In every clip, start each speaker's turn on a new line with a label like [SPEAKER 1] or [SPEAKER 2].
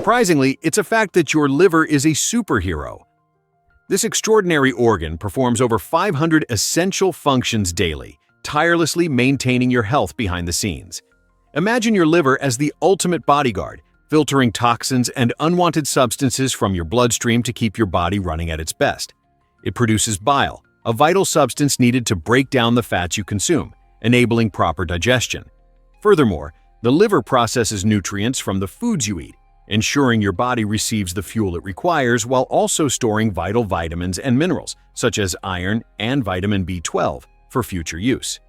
[SPEAKER 1] Surprisingly, it's a fact that your liver is a superhero. This extraordinary organ performs over 500 essential functions daily, tirelessly maintaining your health behind the scenes. Imagine your liver as the ultimate bodyguard, filtering toxins and unwanted substances from your bloodstream to keep your body running at its best. It produces bile, a vital substance needed to break down the fats you consume, enabling proper digestion. Furthermore, the liver processes nutrients from the foods you eat, ensuring your body receives the fuel it requires while also storing vital vitamins and minerals, such as iron and vitamin B12, for future use.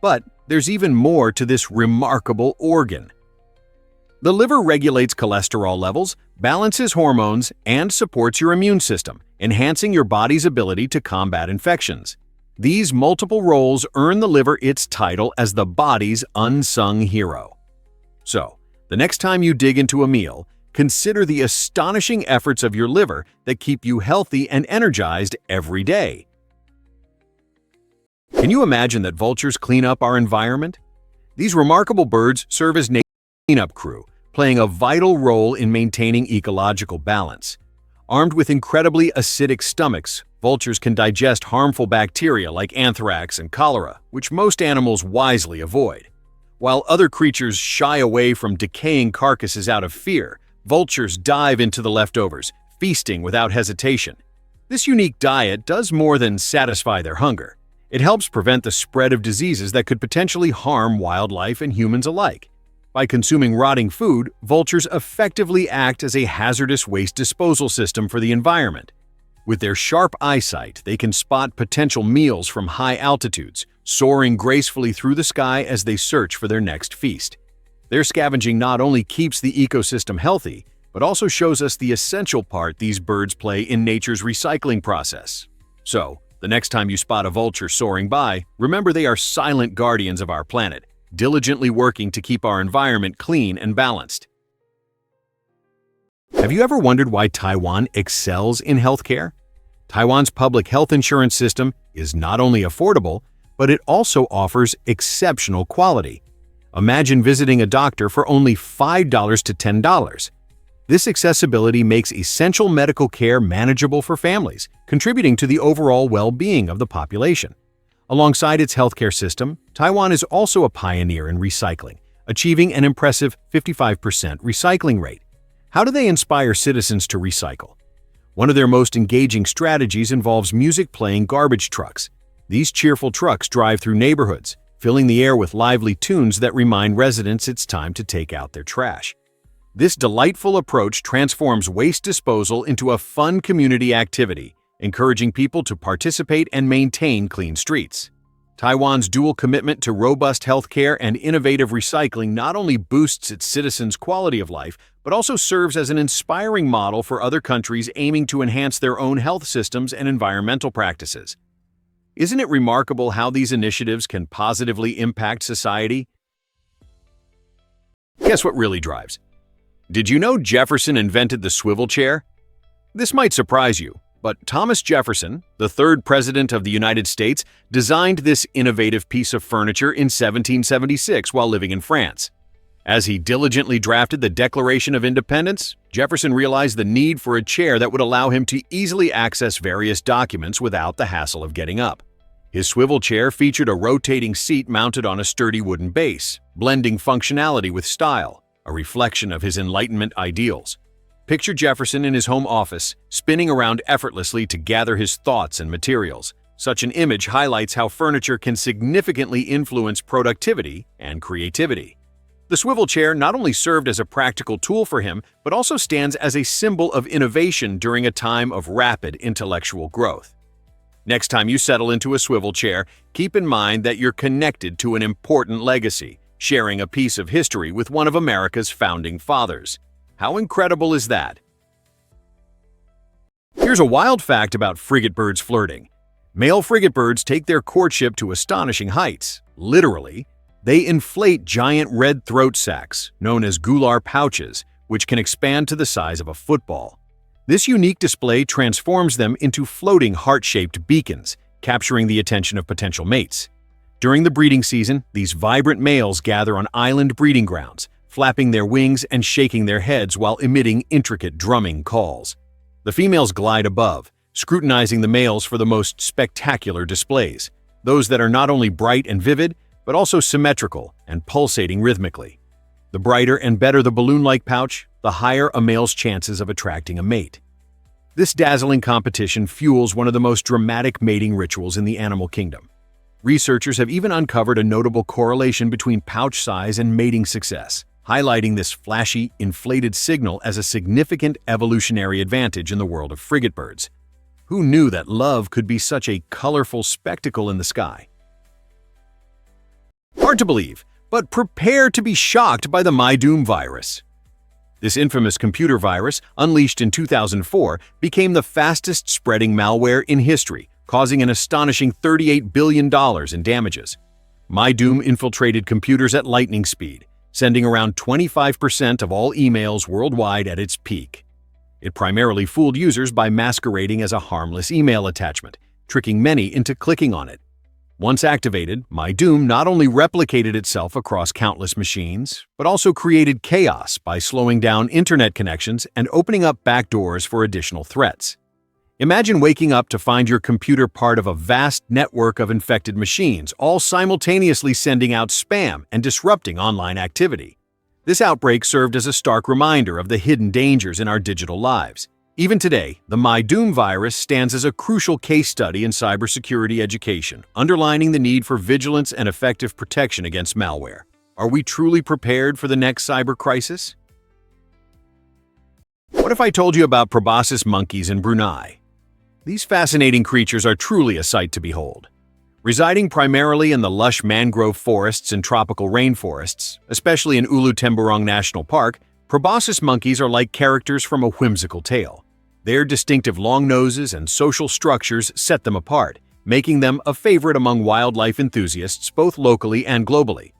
[SPEAKER 1] But there's even more to this remarkable organ. The liver regulates cholesterol levels, balances hormones, and supports your immune system, enhancing your body's ability to combat infections. These multiple roles earn the liver its title as the body's unsung hero. So, the next time you dig into a meal, consider the astonishing efforts of your liver that keep you healthy and energized every day. Can you imagine that vultures clean up our environment? These remarkable birds serve as cleanup crew, playing a vital role in maintaining ecological balance. Armed with incredibly acidic stomachs, vultures can digest harmful bacteria like anthrax and cholera, which most animals wisely avoid. While other creatures shy away from decaying carcasses out of fear, vultures dive into the leftovers, feasting without hesitation. This unique diet does more than satisfy their hunger. It helps prevent the spread of diseases that could potentially harm wildlife and humans alike. By consuming rotting food, vultures effectively act as a hazardous waste disposal system for the environment. With their sharp eyesight, they can spot potential meals from high altitudes, soaring gracefully through the sky as they search for their next feast. Their scavenging not only keeps the ecosystem healthy, but also shows us the essential part these birds play in nature's recycling process. So, the next time you spot a vulture soaring by, remember they are silent guardians of our planet, diligently working to keep our environment clean and balanced. Have you ever wondered why Taiwan excels in healthcare? Taiwan's public health insurance system is not only affordable, but it also offers exceptional quality. Imagine visiting a doctor for only $5 to $10. This accessibility makes essential medical care manageable for families, contributing to the overall well-being of the population. Alongside its healthcare system, Taiwan is also a pioneer in recycling, achieving an impressive 55% recycling rate. How do they inspire citizens to recycle? One of their most engaging strategies involves music-playing garbage trucks. These cheerful trucks drive through neighborhoods, filling the air with lively tunes that remind residents it's time to take out their trash. This delightful approach transforms waste disposal into a fun community activity, encouraging people to participate and maintain clean streets. Taiwan's dual commitment to robust healthcare and innovative recycling not only boosts its citizens' quality of life, but also serves as an inspiring model for other countries aiming to enhance their own health systems and environmental practices. Isn't it remarkable how these initiatives can positively impact society? Guess what really drives? Did you know Jefferson invented the swivel chair? This might surprise you, but Thomas Jefferson, the third president of the United States, designed this innovative piece of furniture in 1776 while living in France. As he diligently drafted the Declaration of Independence, Jefferson realized the need for a chair that would allow him to easily access various documents without the hassle of getting up. His swivel chair featured a rotating seat mounted on a sturdy wooden base, blending functionality with style, a reflection of his Enlightenment ideals. Picture Jefferson in his home office, spinning around effortlessly to gather his thoughts and materials. Such an image highlights how furniture can significantly influence productivity and creativity. The swivel chair not only served as a practical tool for him, but also stands as a symbol of innovation during a time of rapid intellectual growth. Next time you settle into a swivel chair, keep in mind that you're connected to an important legacy, sharing a piece of history with one of America's founding fathers. How incredible is that? Here's a wild fact about frigate birds flirting. Male frigate birds take their courtship to astonishing heights. Literally, they inflate giant red throat sacs, known as gular pouches, which can expand to the size of a football. This unique display transforms them into floating heart-shaped beacons, capturing the attention of potential mates. During the breeding season, these vibrant males gather on island breeding grounds, flapping their wings and shaking their heads while emitting intricate drumming calls. The females glide above, scrutinizing the males for the most spectacular displays, those that are not only bright and vivid, but also symmetrical and pulsating rhythmically. The brighter and better the balloon-like pouch, the higher a male's chances of attracting a mate. This dazzling competition fuels one of the most dramatic mating rituals in the animal kingdom. Researchers have even uncovered a notable correlation between pouch size and mating success, highlighting this flashy, inflated signal as a significant evolutionary advantage in the world of frigate birds. Who knew that love could be such a colorful spectacle in the sky? Hard to believe, but prepare to be shocked by the MyDoom virus. This infamous computer virus, unleashed in 2004, became the fastest-spreading malware in history, causing an astonishing $38 billion in damages. MyDoom infiltrated computers at lightning speed, sending around 25% of all emails worldwide at its peak. It primarily fooled users by masquerading as a harmless email attachment, tricking many into clicking on it. Once activated, MyDoom not only replicated itself across countless machines, but also created chaos by slowing down internet connections and opening up backdoors for additional threats. Imagine waking up to find your computer part of a vast network of infected machines, all simultaneously sending out spam and disrupting online activity. This outbreak served as a stark reminder of the hidden dangers in our digital lives. Even today, the MyDoom virus stands as a crucial case study in cybersecurity education, underlining the need for vigilance and effective protection against malware. Are we truly prepared for the next cyber crisis? What if I told you about proboscis monkeys in Brunei? These fascinating creatures are truly a sight to behold. Residing primarily in the lush mangrove forests and tropical rainforests, especially in Ulu Temburong National Park, proboscis monkeys are like characters from a whimsical tale. Their distinctive long noses and social structures set them apart, making them a favorite among wildlife enthusiasts both locally and globally.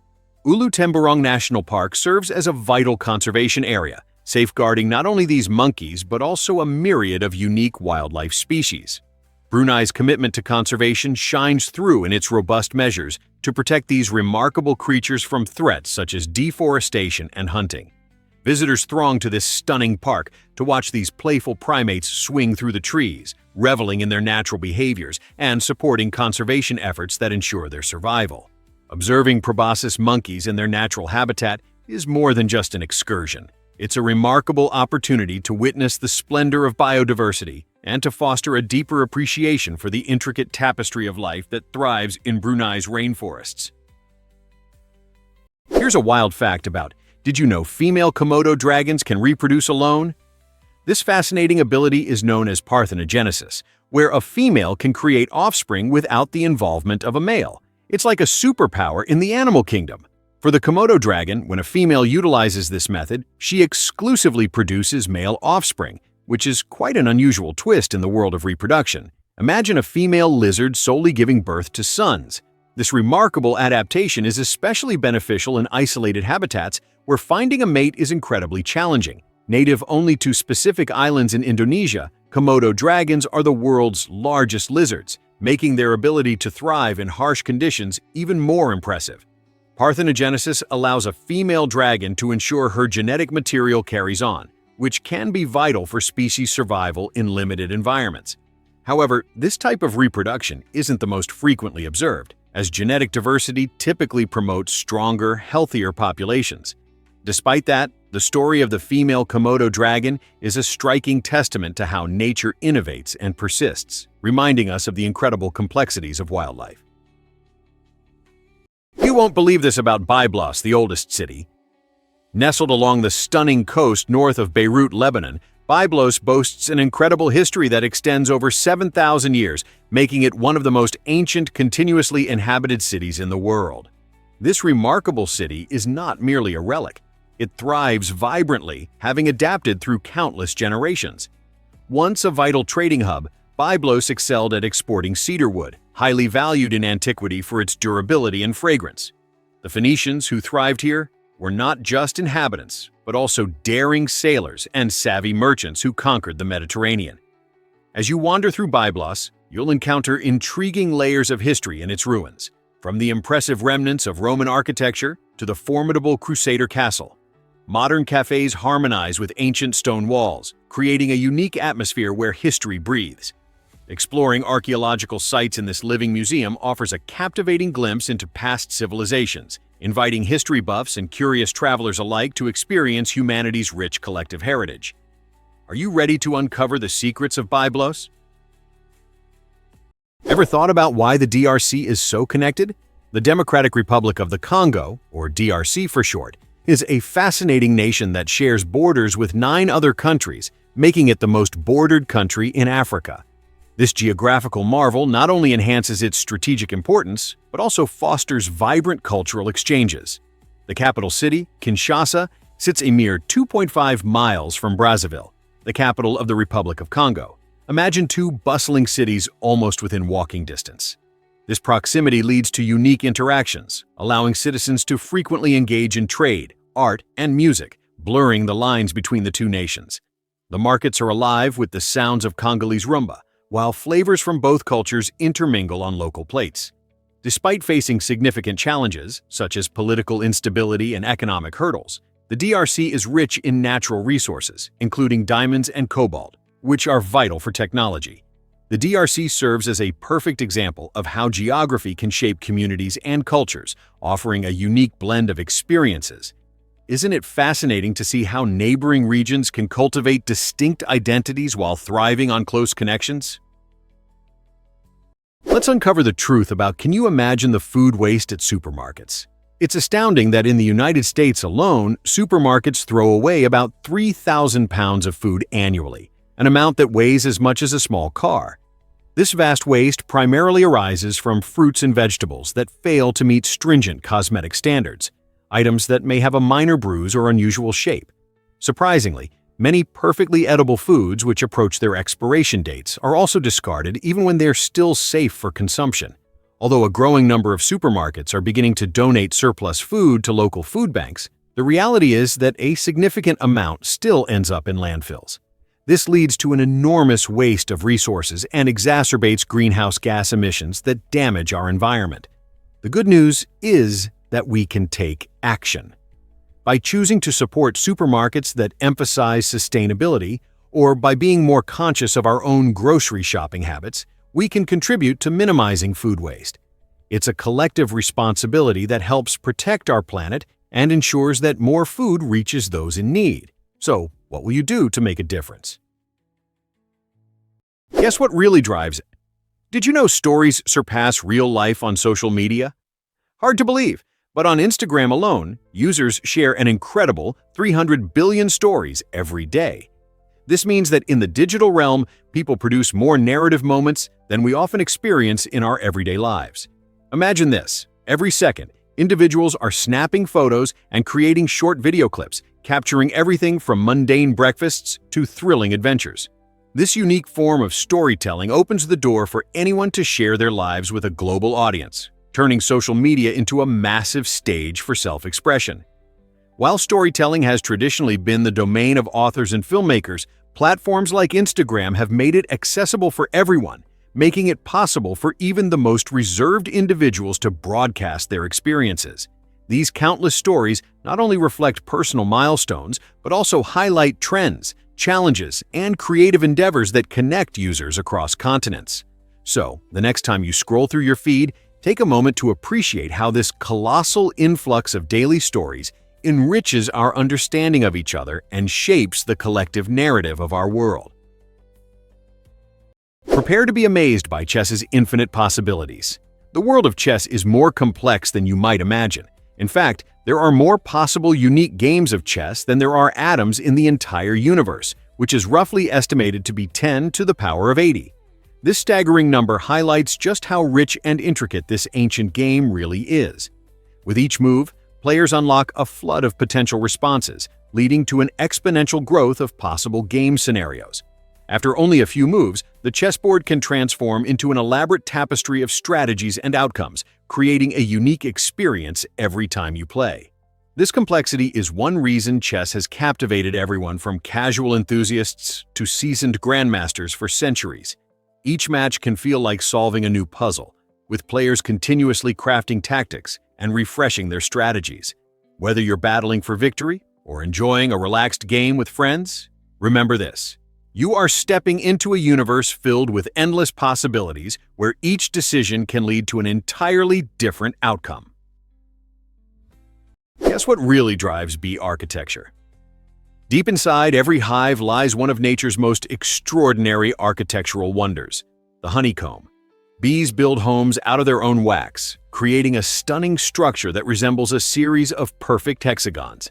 [SPEAKER 1] Ulu Temburong National Park serves as a vital conservation area, safeguarding not only these monkeys but also a myriad of unique wildlife species. Brunei's commitment to conservation shines through in its robust measures to protect these remarkable creatures from threats such as deforestation and hunting. Visitors throng to this stunning park to watch these playful primates swing through the trees, reveling in their natural behaviors and supporting conservation efforts that ensure their survival. Observing proboscis monkeys in their natural habitat is more than just an excursion. It's a remarkable opportunity to witness the splendor of biodiversity and to foster a deeper appreciation for the intricate tapestry of life that thrives in Brunei's rainforests. Here's a wild fact about: did you know female Komodo dragons can reproduce alone? This fascinating ability is known as parthenogenesis, where a female can create offspring without the involvement of a male. It's like a superpower in the animal kingdom. For the Komodo dragon, when a female utilizes this method, she exclusively produces male offspring, which is quite an unusual twist in the world of reproduction. Imagine a female lizard solely giving birth to sons. This remarkable adaptation is especially beneficial in isolated habitats where finding a mate is incredibly challenging. Native only to specific islands in Indonesia, Komodo dragons are the world's largest lizards, making their ability to thrive in harsh conditions even more impressive. Parthenogenesis allows a female dragon to ensure her genetic material carries on, which can be vital for species survival in limited environments. However, this type of reproduction isn't the most frequently observed, as genetic diversity typically promotes stronger, healthier populations. Despite that, the story of the female Komodo dragon is a striking testament to how nature innovates and persists, reminding us of the incredible complexities of wildlife. You won't believe this about Byblos, the oldest city. Nestled along the stunning coast north of Beirut, Lebanon, Byblos boasts an incredible history that extends over 7,000 years, making it one of the most ancient, continuously inhabited cities in the world. This remarkable city is not merely a relic. It thrives vibrantly, having adapted through countless generations. Once a vital trading hub, Byblos excelled at exporting cedar wood, highly valued in antiquity for its durability and fragrance. The Phoenicians who thrived here were not just inhabitants, but also daring sailors and savvy merchants who conquered the Mediterranean. As you wander through Byblos, you'll encounter intriguing layers of history in its ruins, from the impressive remnants of Roman architecture to the formidable Crusader castle. Modern cafes harmonize with ancient stone walls, creating a unique atmosphere where history breathes. Exploring archaeological sites in this living museum offers a captivating glimpse into past civilizations, inviting history buffs and curious travelers alike to experience humanity's rich collective heritage. Are you ready to uncover the secrets of Byblos? Ever thought about why the DRC is so connected? The Democratic Republic of the Congo, or DRC for short, is a fascinating nation that shares borders with 9 other countries, making it the most bordered country in Africa. This geographical marvel not only enhances its strategic importance, but also fosters vibrant cultural exchanges. The capital city, Kinshasa, sits a mere 2.5 miles from Brazzaville, the capital of the Republic of Congo. Imagine 2 bustling cities almost within walking distance. This proximity leads to unique interactions, allowing citizens to frequently engage in trade, art, and music, blurring the lines between the 2 nations. The markets are alive with the sounds of Congolese rumba, while flavors from both cultures intermingle on local plates. Despite facing significant challenges, such as political instability and economic hurdles, the DRC is rich in natural resources, including diamonds and cobalt, which are vital for technology. The DRC serves as a perfect example of how geography can shape communities and cultures, offering a unique blend of experiences. Isn't it fascinating to see how neighboring regions can cultivate distinct identities while thriving on close connections? Let's uncover the truth about, can you imagine the food waste at supermarkets? It's astounding that in the United States alone, supermarkets throw away about 3,000 pounds of food annually, an amount that weighs as much as a small car. This vast waste primarily arises from fruits and vegetables that fail to meet stringent cosmetic standards, items that may have a minor bruise or unusual shape. Surprisingly, many perfectly edible foods which approach their expiration dates are also discarded even when they're still safe for consumption. Although a growing number of supermarkets are beginning to donate surplus food to local food banks, the reality is that a significant amount still ends up in landfills. This leads to an enormous waste of resources and exacerbates greenhouse gas emissions that damage our environment. The good news is that we can take action. By choosing to support supermarkets that emphasize sustainability, or by being more conscious of our own grocery shopping habits, we can contribute to minimizing food waste. It's a collective responsibility that helps protect our planet and ensures that more food reaches those in need. So, what will you do to make a difference? Guess what really drives it? Did you know stories surpass real life on social media? Hard to believe, but on Instagram alone, users share an incredible 300 billion stories every day. This means that in the digital realm, people produce more narrative moments than we often experience in our everyday lives. Imagine this: every second, individuals are snapping photos and creating short video clips, capturing everything from mundane breakfasts to thrilling adventures. This unique form of storytelling opens the door for anyone to share their lives with a global audience, turning social media into a massive stage for self-expression. While storytelling has traditionally been the domain of authors and filmmakers, platforms like Instagram have made it accessible for everyone, making it possible for even the most reserved individuals to broadcast their experiences. These countless stories not only reflect personal milestones, but also highlight trends, challenges, and creative endeavors that connect users across continents. So, the next time you scroll through your feed, take a moment to appreciate how this colossal influx of daily stories enriches our understanding of each other and shapes the collective narrative of our world. Prepare to be amazed by chess's infinite possibilities. The world of chess is more complex than you might imagine. In fact, there are more possible unique games of chess than there are atoms in the entire universe, which is roughly estimated to be 10 to the power of 80. This staggering number highlights just how rich and intricate this ancient game really is. With each move, players unlock a flood of potential responses, leading to an exponential growth of possible game scenarios. After only a few moves, the chessboard can transform into an elaborate tapestry of strategies and outcomes, creating a unique experience every time you play. This complexity is one reason chess has captivated everyone from casual enthusiasts to seasoned grandmasters for centuries. Each match can feel like solving a new puzzle, with players continuously crafting tactics and refreshing their strategies. Whether you're battling for victory or enjoying a relaxed game with friends, remember this. You are stepping into a universe filled with endless possibilities where each decision can lead to an entirely different outcome. Guess what really drives bee architecture? Deep inside every hive lies one of nature's most extraordinary architectural wonders, the honeycomb. Bees build homes out of their own wax, creating a stunning structure that resembles a series of perfect hexagons.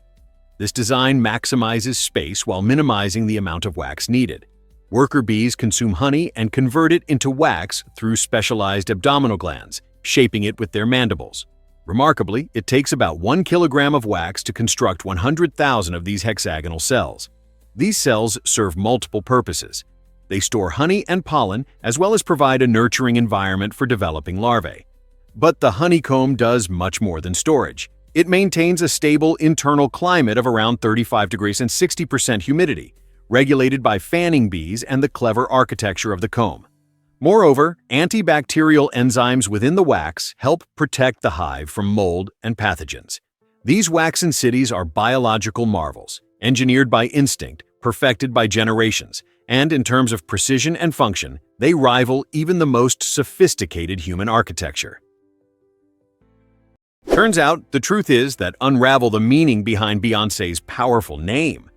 [SPEAKER 1] This design maximizes space while minimizing the amount of wax needed. Worker bees consume honey and convert it into wax through specialized abdominal glands, shaping it with their mandibles. Remarkably, it takes about 1 kilogram of wax to construct 100,000 of these hexagonal cells. These cells serve multiple purposes. They store honey and pollen, as well as provide a nurturing environment for developing larvae. But the honeycomb does much more than storage. It maintains a stable internal climate of around 35 degrees and 60% humidity, regulated by fanning bees and the clever architecture of the comb. Moreover, antibacterial enzymes within the wax help protect the hive from mold and pathogens. These waxen cities are biological marvels, engineered by instinct, perfected by generations, and in terms of precision and function, they rival even the most sophisticated human architecture. Turns out, the truth is that unravel the meaning behind Beyoncé's powerful name.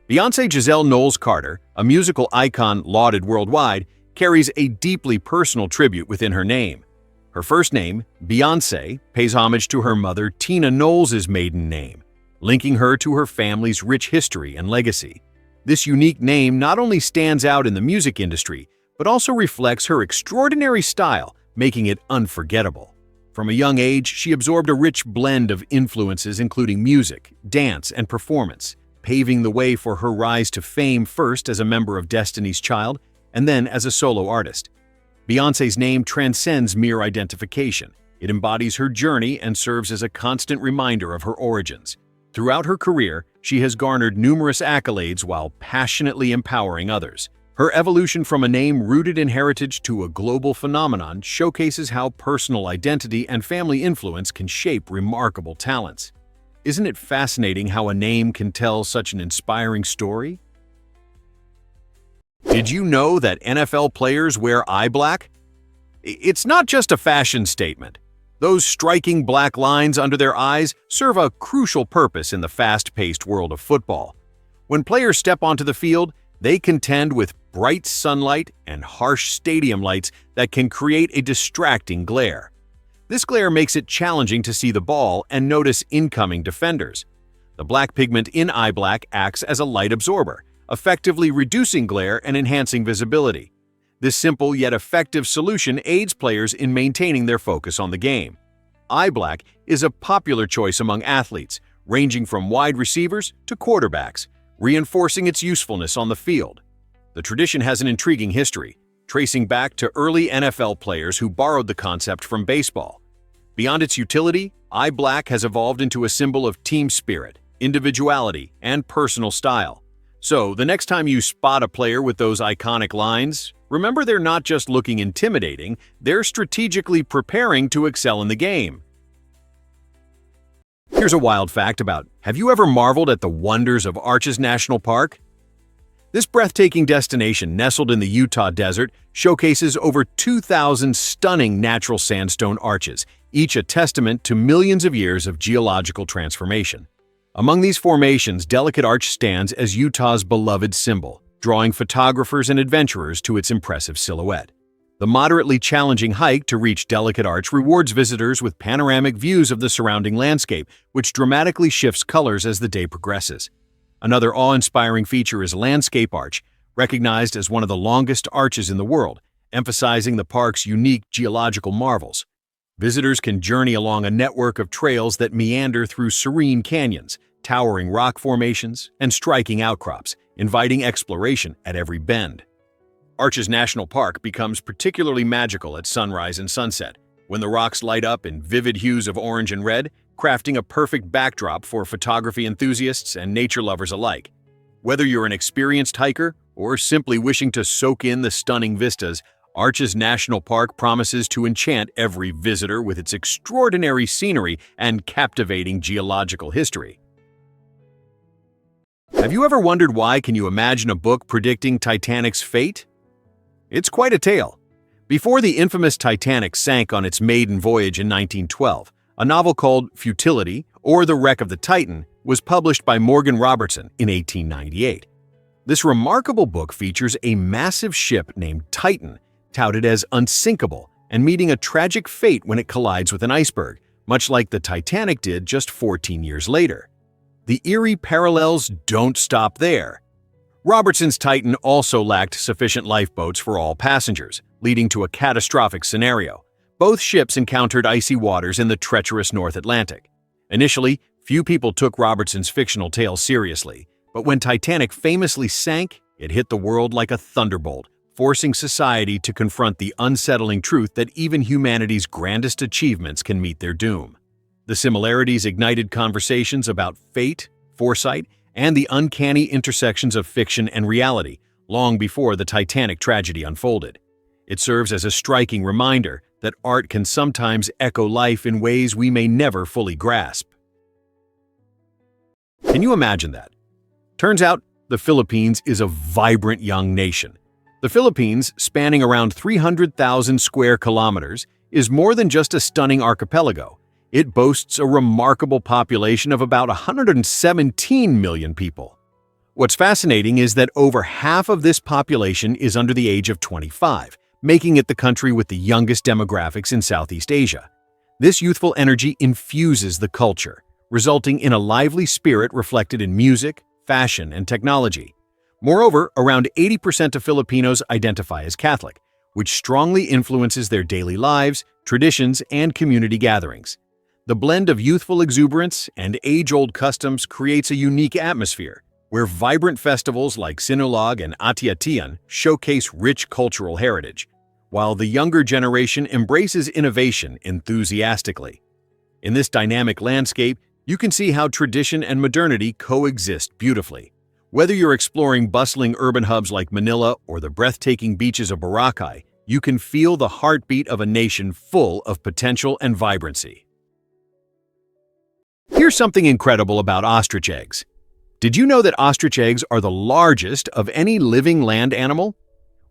[SPEAKER 1] Beyoncé Giselle Knowles-Carter, a musical icon lauded worldwide, carries a deeply personal tribute within her name. Her first name, Beyoncé, pays homage to her mother Tina Knowles' maiden name, linking her to her family's rich history and legacy. This unique name not only stands out in the music industry, but also reflects her extraordinary style, making it unforgettable. From a young age, she absorbed a rich blend of influences including music, dance, and performance, paving the way for her rise to fame first as a member of Destiny's Child and then as a solo artist. Beyoncé's name transcends mere identification. It embodies her journey and serves as a constant reminder of her origins. Throughout her career, she has garnered numerous accolades while passionately empowering others. Her evolution from a name rooted in heritage to a global phenomenon showcases how personal identity and family influence can shape remarkable talents. Isn't it fascinating how a name can tell such an inspiring story? Did you know that NFL players wear eye black? It's not just a fashion statement. Those striking black lines under their eyes serve a crucial purpose in the fast-paced world of football. When players step onto the field, they contend with bright sunlight and harsh stadium lights that can create a distracting glare. This glare makes it challenging to see the ball and notice incoming defenders. The black pigment in eye black acts as a light absorber, effectively reducing glare and enhancing visibility. This simple yet effective solution aids players in maintaining their focus on the game. Eye black is a popular choice among athletes, ranging from wide receivers to quarterbacks, reinforcing its usefulness on the field. The tradition has an intriguing history, tracing back to early NFL players who borrowed the concept from baseball. Beyond its utility, eye black has evolved into a symbol of team spirit, individuality, and personal style. So, the next time you spot a player with those iconic lines, remember they're not just looking intimidating, they're strategically preparing to excel in the game. Here's a wild fact have you ever marveled at the wonders of Arches National Park? This breathtaking destination nestled in the Utah desert showcases over 2,000 stunning natural sandstone arches, each a testament to millions of years of geological transformation. Among these formations, Delicate Arch stands as Utah's beloved symbol, drawing photographers and adventurers to its impressive silhouette. The moderately challenging hike to reach Delicate Arch rewards visitors with panoramic views of the surrounding landscape, which dramatically shifts colors as the day progresses. Another awe-inspiring feature is Landscape Arch, recognized as one of the longest arches in the world, emphasizing the park's unique geological marvels. Visitors can journey along a network of trails that meander through serene canyons, towering rock formations, and striking outcrops, inviting exploration at every bend. Arches National Park becomes particularly magical at sunrise and sunset, when the rocks light up in vivid hues of orange and red, crafting a perfect backdrop for photography enthusiasts and nature lovers alike. Whether you're an experienced hiker or simply wishing to soak in the stunning vistas, Arches National Park promises to enchant every visitor with its extraordinary scenery and captivating geological history. Have you ever wondered why can you imagine a book predicting Titanic's fate? It's quite a tale. Before the infamous Titanic sank on its maiden voyage in 1912, a novel called Futility, or The Wreck of the Titan, was published by Morgan Robertson in 1898. This remarkable book features a massive ship named Titan, touted as unsinkable and meeting a tragic fate when it collides with an iceberg, much like the Titanic did just 14 years later. The eerie parallels don't stop there. Robertson's Titan also lacked sufficient lifeboats for all passengers, leading to a catastrophic scenario. Both ships encountered icy waters in the treacherous North Atlantic. Initially, few people took Robertson's fictional tale seriously, but when Titanic famously sank, it hit the world like a thunderbolt, forcing society to confront the unsettling truth that even humanity's grandest achievements can meet their doom. The similarities ignited conversations about fate, foresight, and the uncanny intersections of fiction and reality long before the Titanic tragedy unfolded. It serves as a striking reminder that art can sometimes echo life in ways we may never fully grasp. Can you imagine that? Turns out, the Philippines is a vibrant young nation. The Philippines, spanning around 300,000 square kilometers, is more than just a stunning archipelago. It boasts a remarkable population of about 117 million people. What's fascinating is that over half of this population is under the age of 25, making it the country with the youngest demographics in Southeast Asia. This youthful energy infuses the culture, resulting in a lively spirit reflected in music, fashion, and technology. Moreover, around 80% of Filipinos identify as Catholic, which strongly influences their daily lives, traditions, and community gatherings. The blend of youthful exuberance and age-old customs creates a unique atmosphere, where vibrant festivals like Sinulog and Ati-Atian showcase rich cultural heritage, while the younger generation embraces innovation enthusiastically. In this dynamic landscape, you can see how tradition and modernity coexist beautifully. Whether you're exploring bustling urban hubs like Manila or the breathtaking beaches of Boracay, you can feel the heartbeat of a nation full of potential and vibrancy. Here's something incredible about ostrich eggs. Did you know that ostrich eggs are the largest of any living land animal?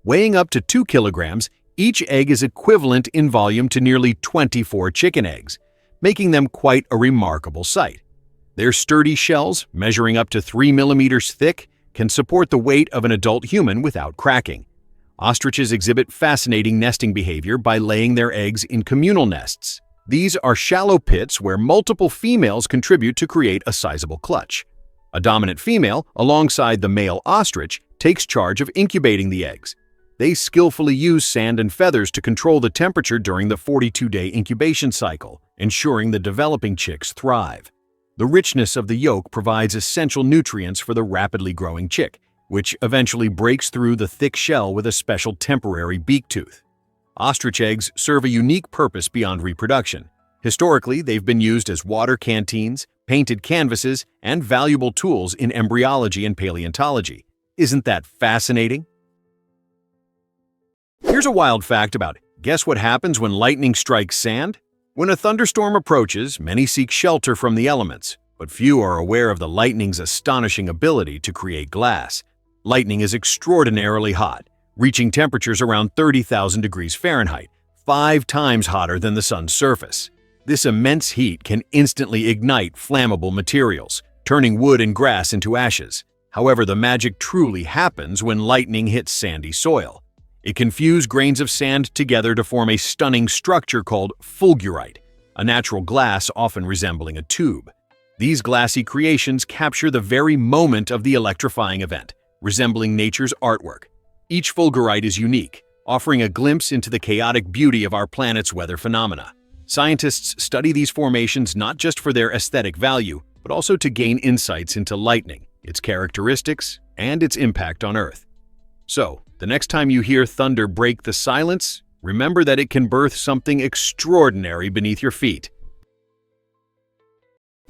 [SPEAKER 1] Weighing up to 2 kilograms, each egg is equivalent in volume to nearly 24 chicken eggs, making them quite a remarkable sight. Their sturdy shells, measuring up to 3 millimeters thick, can support the weight of an adult human without cracking. Ostriches exhibit fascinating nesting behavior by laying their eggs in communal nests. These are shallow pits where multiple females contribute to create a sizable clutch. A dominant female, alongside the male ostrich, takes charge of incubating the eggs. They skillfully use sand and feathers to control the temperature during the 42-day incubation cycle, ensuring the developing chicks thrive. The richness of the yolk provides essential nutrients for the rapidly growing chick, which eventually breaks through the thick shell with a special temporary beak tooth. Ostrich eggs serve a unique purpose beyond reproduction. Historically, they've been used as water canteens, painted canvases, and valuable tools in embryology and paleontology. Isn't that fascinating? Here's a wild fact about it. Guess what happens when lightning strikes sand? When a thunderstorm approaches, many seek shelter from the elements, but few are aware of the lightning's astonishing ability to create glass. Lightning is extraordinarily hot, reaching temperatures around 30,000 degrees Fahrenheit, 5 times hotter than the sun's surface. This immense heat can instantly ignite flammable materials, turning wood and grass into ashes. However, the magic truly happens when lightning hits sandy soil. It can fuse grains of sand together to form a stunning structure called fulgurite, a natural glass often resembling a tube. These glassy creations capture the very moment of the electrifying event, resembling nature's artwork. Each fulgurite is unique, offering a glimpse into the chaotic beauty of our planet's weather phenomena. Scientists study these formations not just for their aesthetic value, but also to gain insights into lightning, its characteristics, and its impact on Earth. So, the next time you hear thunder break the silence, remember that it can birth something extraordinary beneath your feet.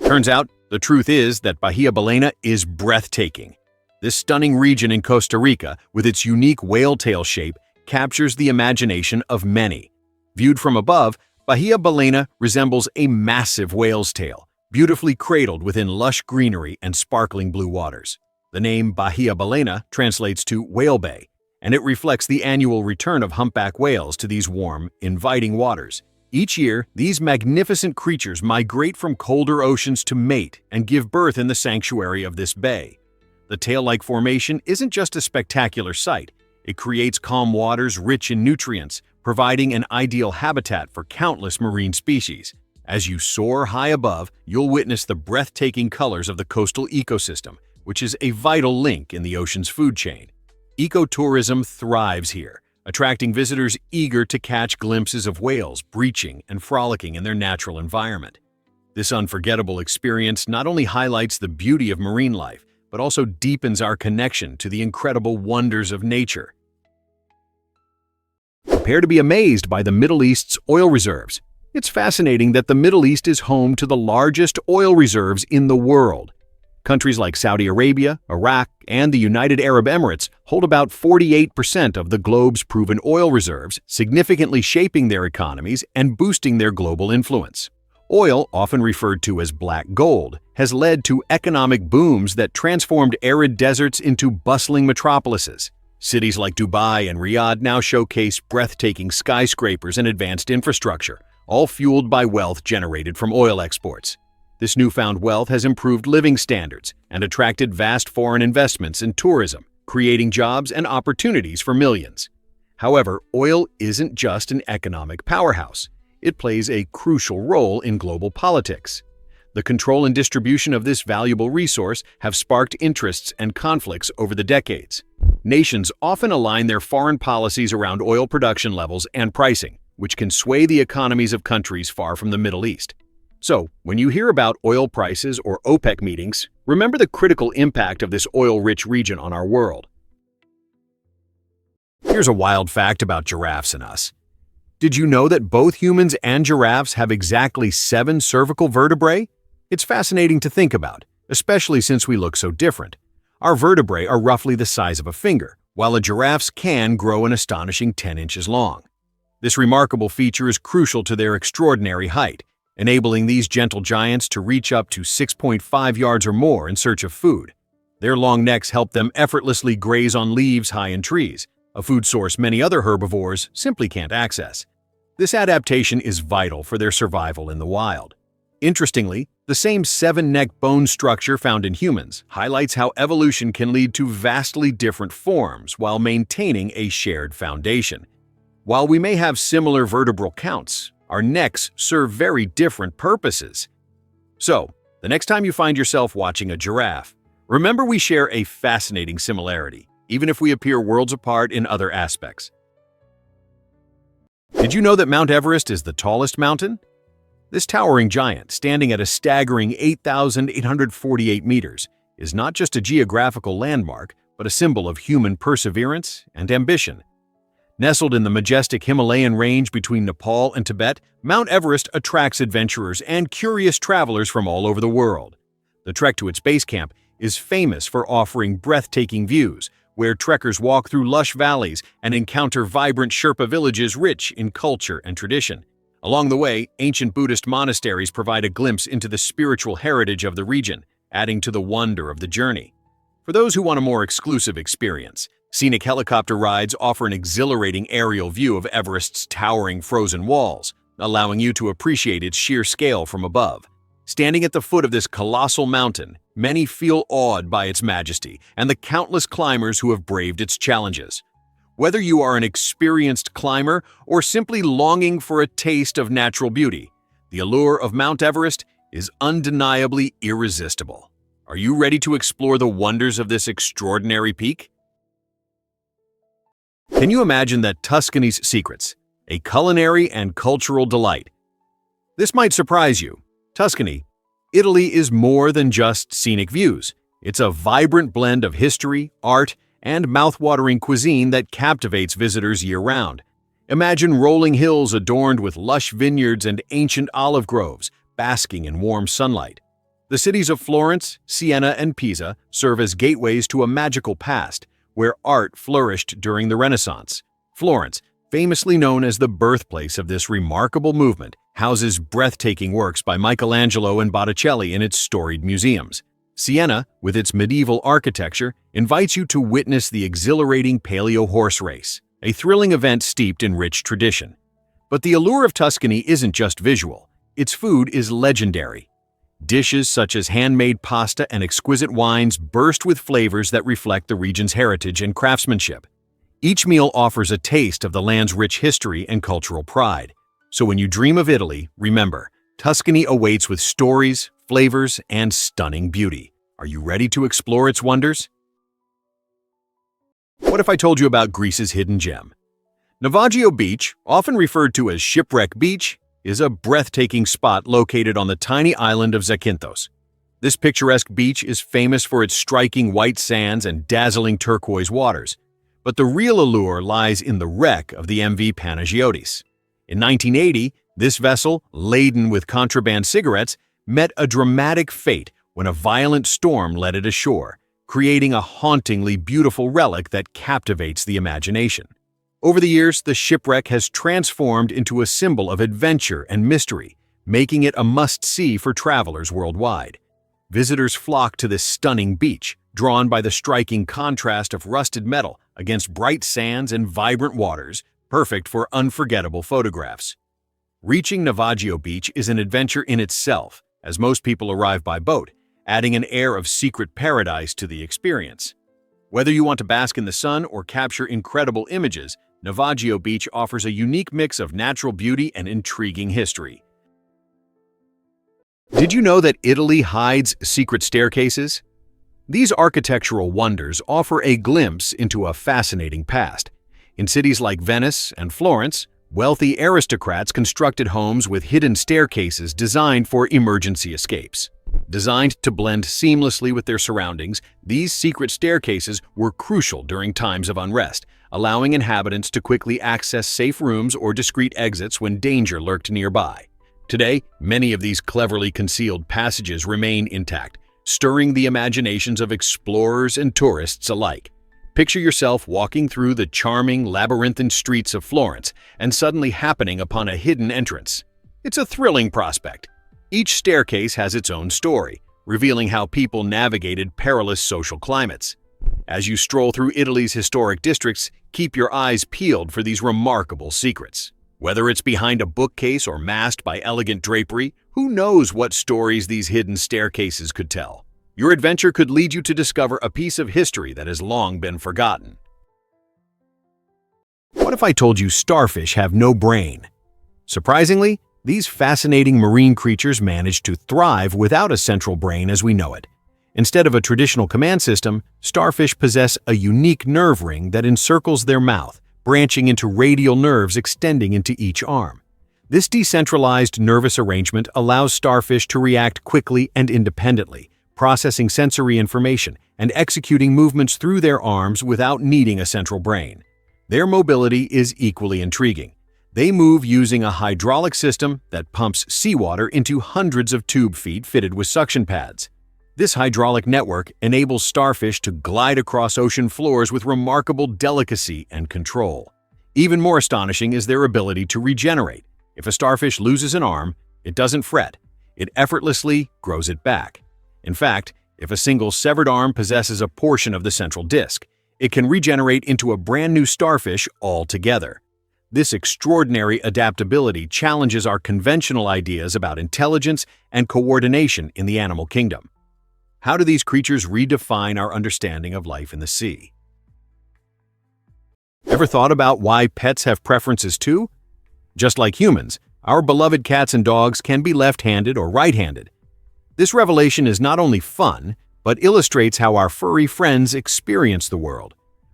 [SPEAKER 1] Turns out, the truth is that Bahia Ballena is breathtaking. This stunning region in Costa Rica, with its unique whale tail shape, captures the imagination of many. Viewed from above, Bahia Ballena resembles a massive whale's tail, beautifully cradled within lush greenery and sparkling blue waters. The name Bahia Balena translates to whale bay, and it reflects the annual return of humpback whales to these warm, inviting waters. Each year, these magnificent creatures migrate from colder oceans to mate and give birth in the sanctuary of this bay. The tail-like formation isn't just a spectacular sight. It creates calm waters rich in nutrients, providing an ideal habitat for countless marine species. As you soar high above, you'll witness the breathtaking colors of the coastal ecosystem, which is a vital link in the ocean's food chain. Ecotourism thrives here, attracting visitors eager to catch glimpses of whales breaching and frolicking in their natural environment. This unforgettable experience not only highlights the beauty of marine life, but also deepens our connection to the incredible wonders of nature. Prepare to be amazed by the Middle East's oil reserves. It's fascinating that the Middle East is home to the largest oil reserves in the world. Countries like Saudi Arabia, Iraq, and the United Arab Emirates hold about 48% of the globe's proven oil reserves, significantly shaping their economies and boosting their global influence. Oil, often referred to as black gold, has led to economic booms that transformed arid deserts into bustling metropolises. Cities like Dubai and Riyadh now showcase breathtaking skyscrapers and advanced infrastructure, all fueled by wealth generated from oil exports. This newfound wealth has improved living standards and attracted vast foreign investments in tourism, creating jobs and opportunities for millions. However, oil isn't just an economic powerhouse. It plays a crucial role in global politics. The control and distribution of this valuable resource have sparked interests and conflicts over the decades. Nations often align their foreign policies around oil production levels and pricing, which can sway the economies of countries far from the Middle East. So, when you hear about oil prices or OPEC meetings, remember the critical impact of this oil-rich region on our world. Here's a wild fact about giraffes and us. Did you know that both humans and giraffes have exactly 7 cervical vertebrae? It's fascinating to think about, especially since we look so different. Our vertebrae are roughly the size of a finger, while a giraffe's can grow an astonishing 10 inches long. This remarkable feature is crucial to their extraordinary height, enabling these gentle giants to reach up to 6.5 yards or more in search of food. Their long necks help them effortlessly graze on leaves high in trees, a food source many other herbivores simply can't access. This adaptation is vital for their survival in the wild. Interestingly, the same 7-neck bone structure found in humans highlights how evolution can lead to vastly different forms while maintaining a shared foundation. While we may have similar vertebral counts, our necks serve very different purposes. So, the next time you find yourself watching a giraffe, remember we share a fascinating similarity, even if we appear worlds apart in other aspects. Did you know that Mount Everest is the tallest mountain? This towering giant, standing at a staggering 8,848 meters, is not just a geographical landmark, but a symbol of human perseverance and ambition. Nestled in the majestic Himalayan range between Nepal and Tibet, Mount Everest attracts adventurers and curious travelers from all over the world. The trek to its base camp is famous for offering breathtaking views, where trekkers walk through lush valleys and encounter vibrant Sherpa villages rich in culture and tradition. Along the way, ancient Buddhist monasteries provide a glimpse into the spiritual heritage of the region, adding to the wonder of the journey. For those who want a more exclusive experience, scenic helicopter rides offer an exhilarating aerial view of Everest's towering frozen walls, allowing you to appreciate its sheer scale from above. Standing at the foot of this colossal mountain, many feel awed by its majesty and the countless climbers who have braved its challenges. Whether you are an experienced climber or simply longing for a taste of natural beauty, the allure of Mount Everest is undeniably irresistible. Are you ready to explore the wonders of this extraordinary peak? Can you imagine that Tuscany's secrets, a culinary and cultural delight? This might surprise you. Tuscany, Italy is more than just scenic views. It's a vibrant blend of history, art, and mouth-watering cuisine that captivates visitors year-round. Imagine rolling hills adorned with lush vineyards and ancient olive groves, basking in warm sunlight. The cities of Florence, Siena, and Pisa serve as gateways to a magical past, where art flourished during the Renaissance. Florence, famously known as the birthplace of this remarkable movement, houses breathtaking works by Michelangelo and Botticelli in its storied museums. Siena, with its medieval architecture, invites you to witness the exhilarating Paleo horse race, a thrilling event steeped in rich tradition. But the allure of Tuscany isn't just visual. Its food is legendary. Dishes such as handmade pasta and exquisite wines burst with flavors that reflect the region's heritage and craftsmanship. Each meal offers a taste of the land's rich history and cultural pride. So when you dream of Italy, remember, Tuscany awaits with stories, flavors, and stunning beauty. Are you ready to explore its wonders? What if I told you about Greece's hidden gem? Navaggio Beach, often referred to as Shipwreck Beach, is a breathtaking spot located on the tiny island of Zakynthos. This picturesque beach is famous for its striking white sands and dazzling turquoise waters. But the real allure lies in the wreck of the MV Panagiotis. In 1980, this vessel, laden with contraband cigarettes, met a dramatic fate when a violent storm led it ashore, creating a hauntingly beautiful relic that captivates the imagination. Over the years, the shipwreck has transformed into a symbol of adventure and mystery, making it a must-see for travelers worldwide. Visitors flock to this stunning beach, drawn by the striking contrast of rusted metal against bright sands and vibrant waters, perfect for unforgettable photographs. Reaching Navaggio Beach is an adventure in itself, as most people arrive by boat, adding an air of secret paradise to the experience. Whether you want to bask in the sun or capture incredible images, Navaggio Beach offers a unique mix of natural beauty and intriguing history. Did you know that Italy hides secret staircases? These architectural wonders offer a glimpse into a fascinating past. In cities like Venice and Florence, wealthy aristocrats constructed homes with hidden staircases designed for emergency escapes. Designed to blend seamlessly with their surroundings, these secret staircases were crucial during times of unrest, allowing inhabitants to quickly access safe rooms or discreet exits when danger lurked nearby. Today, many of these cleverly concealed passages remain intact, stirring the imaginations of explorers and tourists alike. Picture yourself walking through the charming, labyrinthine streets of Florence and suddenly happening upon a hidden entrance. It's a thrilling prospect. Each staircase has its own story, revealing how people navigated perilous social climates. As you stroll through Italy's historic districts, keep your eyes peeled for these remarkable secrets. Whether it's behind a bookcase or masked by elegant drapery, who knows what stories these hidden staircases could tell? Your adventure could lead you to discover a piece of history that has long been forgotten. What if I told you starfish have no brain? Surprisingly, these fascinating marine creatures manage to thrive without a central brain as we know it. Instead of a traditional command system, starfish possess a unique nerve ring that encircles their mouth, branching into radial nerves extending into each arm. This decentralized nervous arrangement allows starfish to react quickly and independently, processing sensory information and executing movements through their arms without needing a central brain. Their mobility is equally intriguing. They move using a hydraulic system that pumps seawater into hundreds of tube feet fitted with suction pads. This hydraulic network enables starfish to glide across ocean floors with remarkable delicacy and control. Even more astonishing is their ability to regenerate. If a starfish loses an arm, it doesn't fret. It effortlessly grows it back. In fact, if a single severed arm possesses a portion of the central disc, it can regenerate into a brand new starfish altogether. This extraordinary adaptability challenges our conventional ideas about intelligence and coordination in the animal kingdom. How do these creatures redefine our understanding of life in the sea? Ever thought about why pets have preferences too? Just like humans, our beloved cats and dogs can be left-handed or right-handed. This revelation is not only fun, but illustrates how our furry friends experience the world.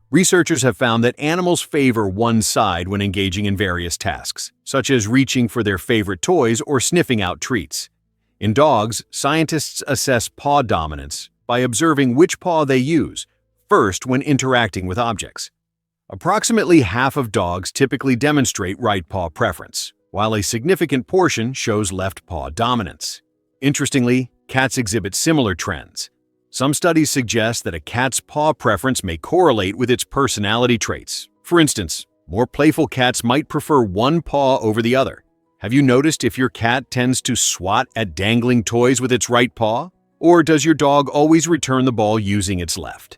[SPEAKER 1] Researchers have found that animals favor one side when engaging in various tasks, such as reaching for their favorite toys or sniffing out treats. In dogs, scientists assess paw dominance by observing which paw they use first when interacting with objects. Approximately half of dogs typically demonstrate right paw preference, while a significant portion shows left paw dominance. Interestingly, cats exhibit similar trends. Some studies suggest that a cat's paw preference may correlate with its personality traits. For instance, more playful cats might prefer one paw over the other. Have you noticed if your cat tends to swat at dangling toys with its right paw? Or does your dog always return the ball using its left?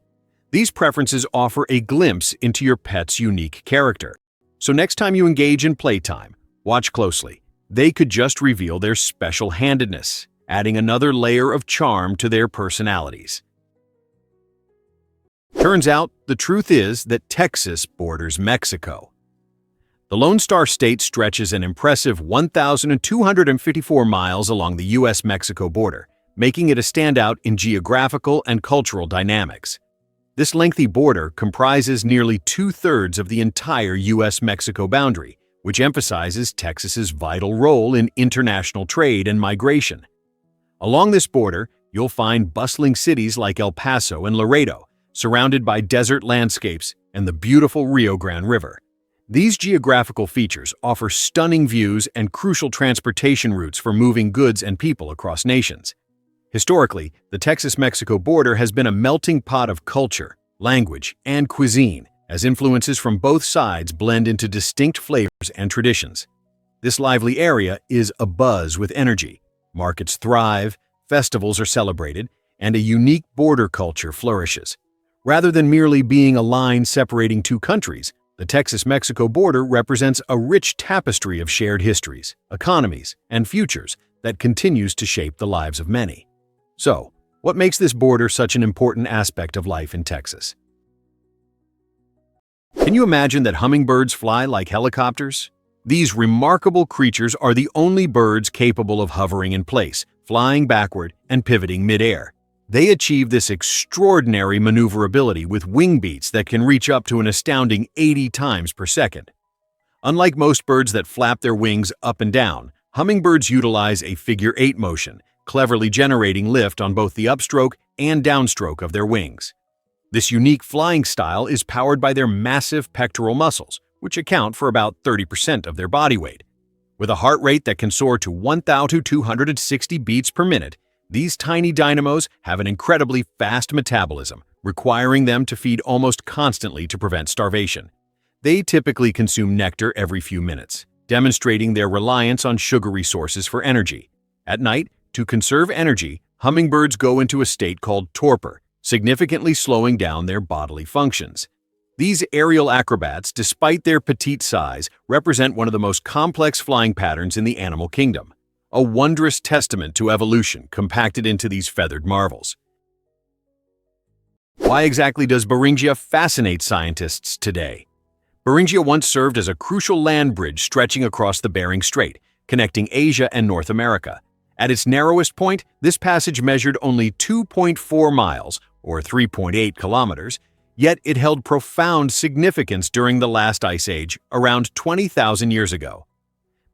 [SPEAKER 1] These preferences offer a glimpse into your pet's unique character. So next time you engage in playtime, watch closely. They could just reveal their special-handedness, adding another layer of charm to their personalities. Turns out, the truth is that Texas borders Mexico. The Lone Star State stretches an impressive 1,254 miles along the U.S.-Mexico border, making it a standout in geographical and cultural dynamics. This lengthy border comprises nearly two-thirds of the entire U.S.-Mexico boundary, which emphasizes Texas's vital role in international trade and migration. Along this border, you'll find bustling cities like El Paso and Laredo, surrounded by desert landscapes and the beautiful Rio Grande River. These geographical features offer stunning views and crucial transportation routes for moving goods and people across nations. Historically, the Texas-Mexico border has been a melting pot of culture, language, and cuisine, as influences from both sides blend into distinct flavors and traditions. This lively area is abuzz with energy. Markets thrive, festivals are celebrated, and a unique border culture flourishes. Rather than merely being a line separating two countries, the Texas-Mexico border represents a rich tapestry of shared histories, economies, and futures that continues to shape the lives of many. So, what makes this border such an important aspect of life in Texas? Can you imagine that hummingbirds fly like helicopters? These remarkable creatures are the only birds capable of hovering in place, flying backward, and pivoting mid-air. They achieve this extraordinary maneuverability with wing beats that can reach up to an astounding 80 times per second. Unlike most birds that flap their wings up and down, hummingbirds utilize a figure-8 motion, cleverly generating lift on both the upstroke and downstroke of their wings. This unique flying style is powered by their massive pectoral muscles, which account for about 30% of their body weight. With a heart rate that can soar to 1,260 beats per minute, these tiny dynamos have an incredibly fast metabolism, requiring them to feed almost constantly to prevent starvation. They typically consume nectar every few minutes, demonstrating their reliance on sugary sources for energy. At night, to conserve energy, hummingbirds go into a state called torpor, significantly slowing down their bodily functions. These aerial acrobats, despite their petite size, represent one of the most complex flying patterns in the animal kingdom, a wondrous testament to evolution compacted into these feathered marvels. Why exactly does Beringia fascinate scientists today? Beringia once served as a crucial land bridge stretching across the Bering Strait, connecting Asia and North America. At its narrowest point, this passage measured only 2.4 miles, or 3.8 kilometers, yet it held profound significance during the last ice age, around 20,000 years ago.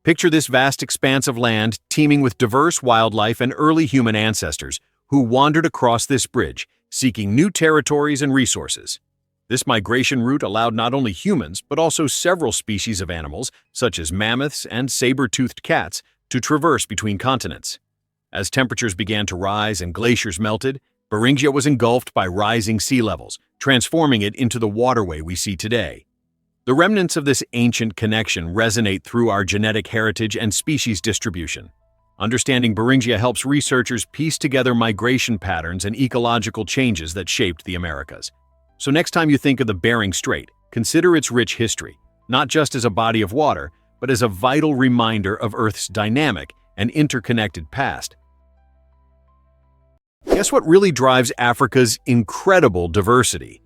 [SPEAKER 1] Picture this vast expanse of land teeming with diverse wildlife and early human ancestors who wandered across this bridge, seeking new territories and resources. This migration route allowed not only humans, but also several species of animals, such as mammoths and saber-toothed cats, to traverse between continents. As temperatures began to rise and glaciers melted, Beringia was engulfed by rising sea levels, transforming it into the waterway we see today. The remnants of this ancient connection resonate through our genetic heritage and species distribution. Understanding Beringia helps researchers piece together migration patterns and ecological changes that shaped the Americas. So next time you think of the Bering Strait, consider its rich history, not just as a body of water, but as a vital reminder of Earth's dynamic and interconnected past. Guess what really drives Africa's incredible diversity?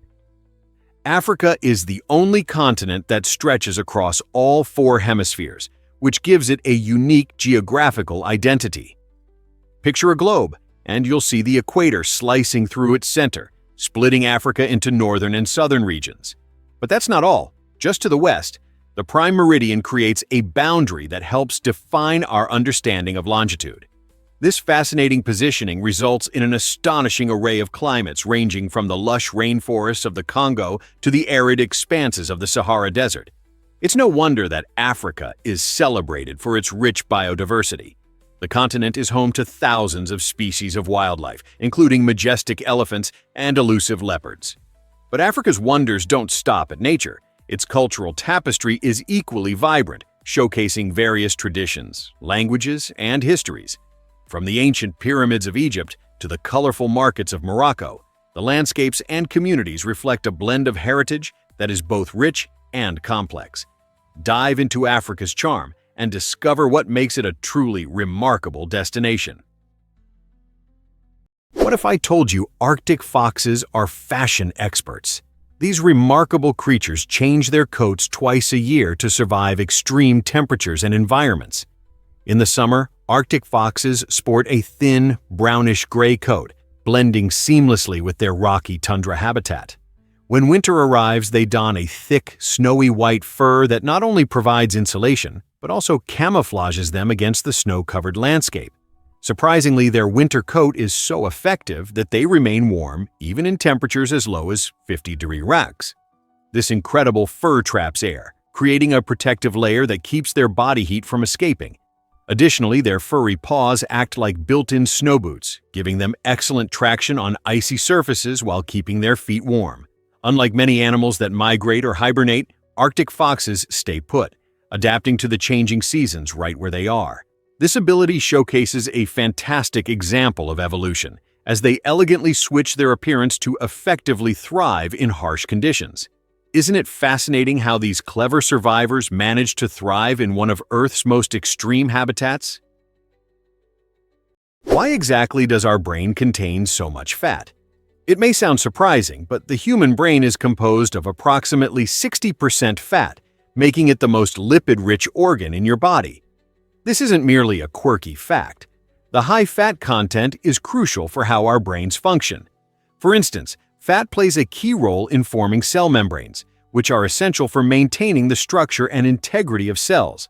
[SPEAKER 1] Africa is the only continent that stretches across all 4 hemispheres, which gives it a unique geographical identity. Picture a globe, and you'll see the equator slicing through its center, splitting Africa into northern and southern regions. But that's not all. Just to the west, the prime meridian creates a boundary that helps define our understanding of longitude. This fascinating positioning results in an astonishing array of climates ranging from the lush rainforests of the Congo to the arid expanses of the Sahara Desert. It's no wonder that Africa is celebrated for its rich biodiversity. The continent is home to thousands of species of wildlife, including majestic elephants and elusive leopards. But Africa's wonders don't stop at nature. Its cultural tapestry is equally vibrant, showcasing various traditions, languages, and histories. From the ancient pyramids of Egypt to the colorful markets of Morocco, the landscapes and communities reflect a blend of heritage that is both rich and complex. Dive into Africa's charm and discover what makes it a truly remarkable destination. What if I told you Arctic foxes are fashion experts? These remarkable creatures change their coats twice a year to survive extreme temperatures and environments. In the summer, Arctic foxes sport a thin, brownish-gray coat, blending seamlessly with their rocky tundra habitat. When winter arrives, they don a thick, snowy white fur that not only provides insulation, but also camouflages them against the snow-covered landscape. Surprisingly, their winter coat is so effective that they remain warm even in temperatures as low as 50-degree racks. This incredible fur traps air, creating a protective layer that keeps their body heat from escaping. Additionally, their furry paws act like built-in snow boots, giving them excellent traction on icy surfaces while keeping their feet warm. Unlike many animals that migrate or hibernate, Arctic foxes stay put, adapting to the changing seasons right where they are. This ability showcases a fantastic example of evolution, as they elegantly switch their appearance to effectively thrive in harsh conditions. Isn't it fascinating how these clever survivors manage to thrive in one of Earth's most extreme habitats? Why exactly does our brain contain so much fat? It may sound surprising, but the human brain is composed of approximately 60% fat, making it the most lipid-rich organ in your body. This isn't merely a quirky fact. The high fat content is crucial for how our brains function. For instance, fat plays a key role in forming cell membranes, which are essential for maintaining the structure and integrity of cells.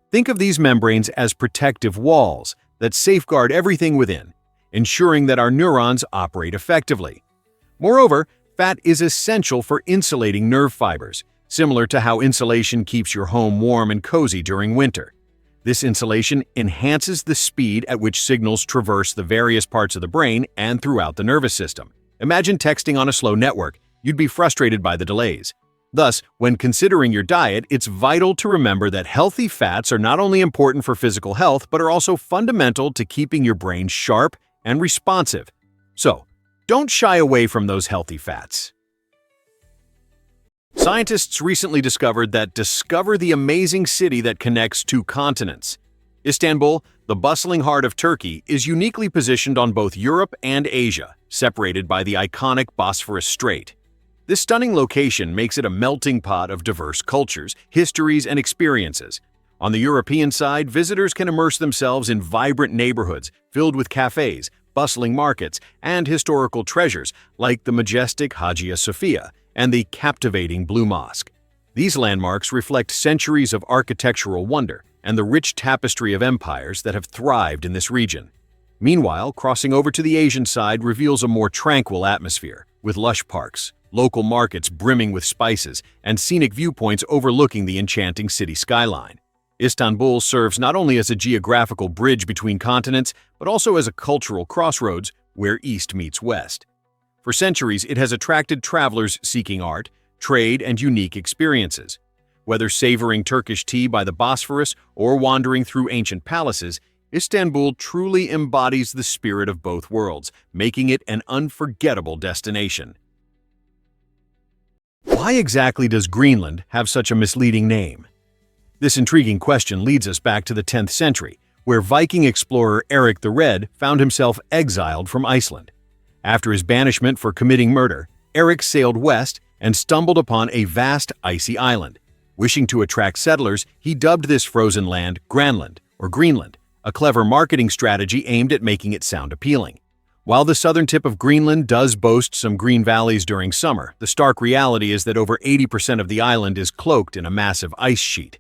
[SPEAKER 1] Think of these membranes as protective walls that safeguard everything within, ensuring that our neurons operate effectively. Moreover, fat is essential for insulating nerve fibers, similar to how insulation keeps your home warm and cozy during winter. This insulation enhances the speed at which signals traverse the various parts of the brain and throughout the nervous system. Imagine texting on a slow network. You'd be frustrated by the delays. Thus, when considering your diet, it's vital to remember that healthy fats are not only important for physical health, but are also fundamental to keeping your brain sharp and responsive. So, don't shy away from those healthy fats. Scientists recently discovered the amazing city that connects two continents. Istanbul, the bustling heart of Turkey, is uniquely positioned on both Europe and Asia, separated by the iconic Bosphorus Strait. This stunning location makes it a melting pot of diverse cultures, histories, and experiences. On the European side, visitors can immerse themselves in vibrant neighborhoods filled with cafes, bustling markets, and historical treasures like the majestic Hagia Sophia and the captivating Blue Mosque. These landmarks reflect centuries of architectural wonder and the rich tapestry of empires that have thrived in this region. Meanwhile, crossing over to the Asian side reveals a more tranquil atmosphere, with lush parks, local markets brimming with spices, and scenic viewpoints overlooking the enchanting city skyline. Istanbul serves not only as a geographical bridge between continents, but also as a cultural crossroads where East meets West. For centuries, it has attracted travelers seeking art, trade, and unique experiences. Whether savoring Turkish tea by the Bosphorus or wandering through ancient palaces, Istanbul truly embodies the spirit of both worlds, making it an unforgettable destination. Why exactly does Greenland have such a misleading name? This intriguing question leads us back to the 10th century, where Viking explorer Eric the Red found himself exiled from Iceland. After his banishment for committing murder, Eric sailed west and stumbled upon a vast icy island. Wishing to attract settlers, he dubbed this frozen land Granland, or Greenland, a clever marketing strategy aimed at making it sound appealing. While the southern tip of Greenland does boast some green valleys during summer, the stark reality is that over 80% of the island is cloaked in a massive ice sheet.